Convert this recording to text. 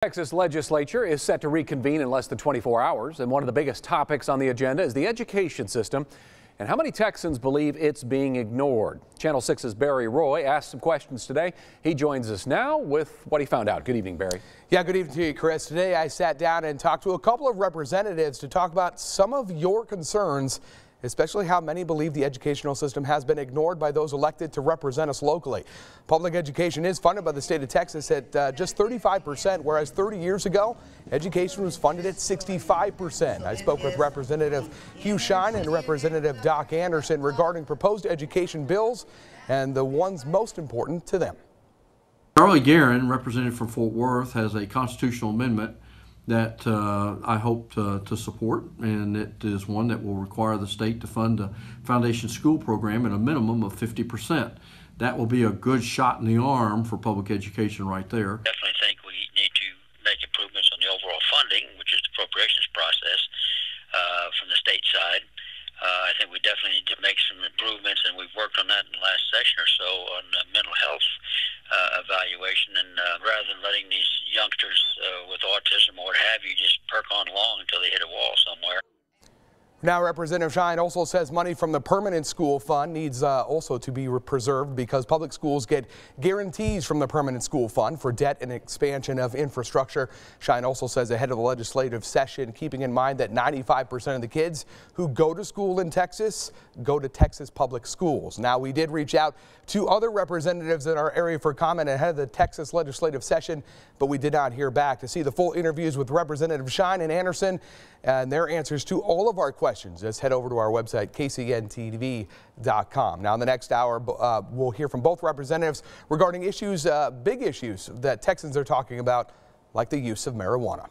Texas legislature is set to reconvene in less than 24 hours, and one of the biggest topics on the agenda is the education system and how many Texans believe it's being ignored. Channel 6's Bary Roy asked some questions today. He joins us now with what he found out. Good evening, Bary. Yeah, good evening to you, Chris. Today I sat down and talked to a couple of representatives to talk about some of your concerns, especially how many believe the educational system has been ignored by those elected to represent us locally. Public education is funded by the state of Texas at just 35%, whereas 30 years ago, education was funded at 65%. I spoke with Representative Hugh Shine and Representative Doc Anderson regarding proposed education bills and the ones most important to them. Charlie Guerin, representative from Fort Worth, has a constitutional amendment that I hope to support, and it is one that will require the state to fund a foundation school program at a minimum of 50%. That will be a good shot in the arm for public education right there. Definitely think we need to make improvements on the overall funding, which is the appropriations process from the state side. I think we definitely need to make some improvements, and we've worked on that in the last session or so on mental health evaluation, and rather than letting these youngsters with autism or what have you just perk on along until they hit a wall somewhere. Now, Representative Shine also says money from the permanent school fund needs also to be preserved because public schools get guarantees from the permanent school fund for debt and expansion of infrastructure. Shine also says ahead of the legislative session, keeping in mind that 95% of the kids who go to school in Texas go to Texas public schools. Now, we did reach out to other representatives in our area for comment ahead of the Texas legislative session, but we did not hear back. To see the full interviews with Representative Shine and Anderson and their answers to all of our questions, just head over to our website, KCENTV.com. Now, in the next hour, we'll hear from both representatives regarding issues, big issues that Texans are talking about, like the use of marijuana.